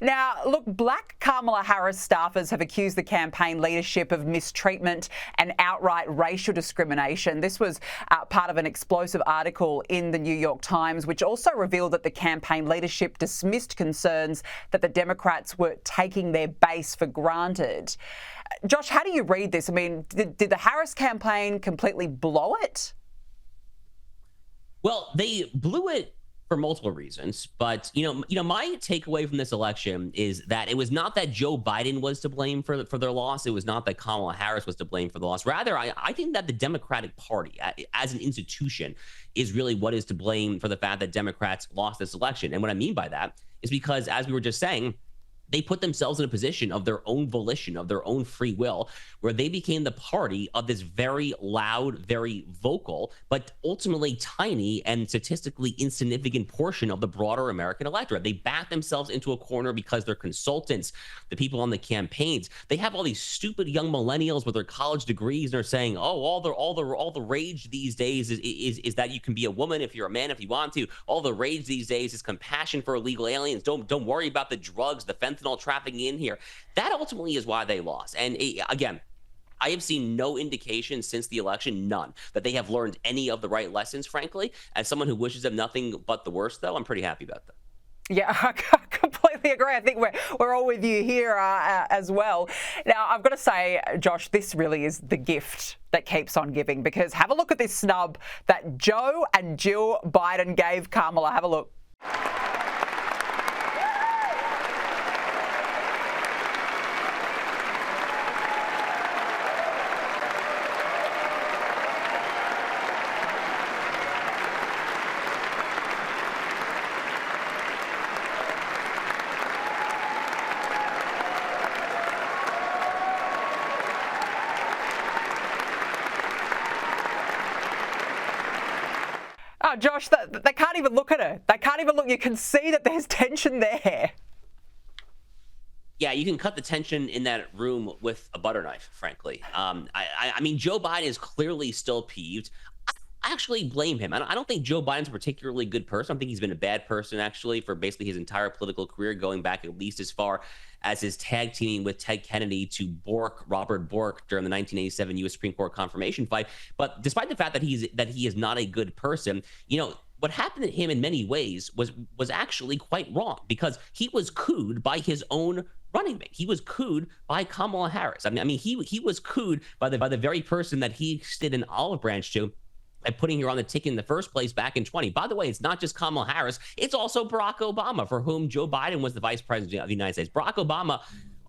Now, look, black Kamala Harris staffers have accused the campaign leadership of mistreatment and outright racial discrimination. This was part of an explosive article in the New York Times, which also revealed that the campaign leadership dismissed concerns that the Democrats were taking their base for granted. Josh, how do you read this? I mean, did the Harris campaign completely blow it? Well, they blew it for multiple reasons, but my takeaway from this election is that it was not that Joe Biden was to blame for their loss. It was not that Kamala Harris was to blame for the loss. Rather, I think that the Democratic Party, as an institution, is really what is to blame for the fact that Democrats lost this election. And what I mean by that is because, as we were just saying, they put themselves in a position of their own volition, of their own free will, where they became the party of this very loud, very vocal, but ultimately tiny and statistically insignificant portion of the broader American electorate. They backed themselves into a corner because their consultants, the people on the campaigns, they have all these stupid young millennials with their college degrees, and they're saying, "Oh, all the rage these days is that you can be a woman if you're a man if you want to. All the rage these days is compassion for illegal aliens. Don't worry about the drugs, the fentanyl trafficking in here." That ultimately is why they lost. And again, I have seen no indication since the election, none, that they have learned any of the right lessons, frankly. As someone who wishes them nothing but the worst, though, I'm pretty happy about that. Yeah, I completely agree. I think we're all with you here as well. Now, I've got to say, Josh, this really is the gift that keeps on giving, because have a look at this snub that Joe and Jill Biden gave Kamala. Have a look. Oh, Josh, they can't even look at her. They can't even look. You can see that there's tension there. Yeah, you can cut the tension in that room with a butter knife, frankly. I mean, Joe Biden is clearly still peeved. I actually blame him. I don't think Joe Biden's a particularly good person. I think he's been a bad person, actually, for basically his entire political career, going back at least as far as his tag teaming with Ted Kennedy to Robert Bork during the 1987 U.S. Supreme Court confirmation fight. But despite the fact that he is not a good person, what happened to him in many ways was actually quite wrong, because he was cooed by his own running mate. He was cooed by Kamala Harris. I mean, he was cooed by the very person that he extended an olive branch to by putting her on the ticket in the first place back in 2020. By the way, it's not just Kamala Harris, it's also Barack Obama, for whom Joe Biden was the vice president of the United States. Barack Obama,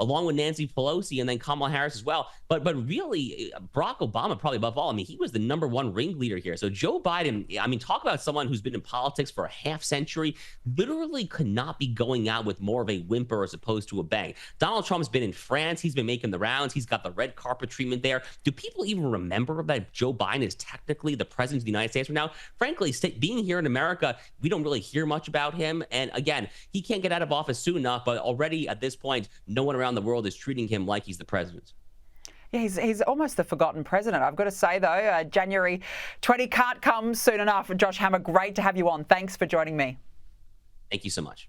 along with Nancy Pelosi, and then Kamala Harris as well. But really, Barack Obama, probably above all, I mean, he was the #1 ringleader here. So Joe Biden, I mean, talk about someone who's been in politics for a half century, literally could not be going out with more of a whimper as opposed to a bang. Donald Trump's been in France. He's been making the rounds. He's got the red carpet treatment there. Do people even remember that Joe Biden is technically the president of the United States right now? Frankly, being here in America, we don't really hear much about him. And again, he can't get out of office soon enough, but already at this point, no one around the world is treating him like he's the president. Yeah, he's almost the forgotten president. I've got to say, though, January 20 can't come soon enough. Josh Hammer, great to have you on. Thanks for joining me. Thank you so much.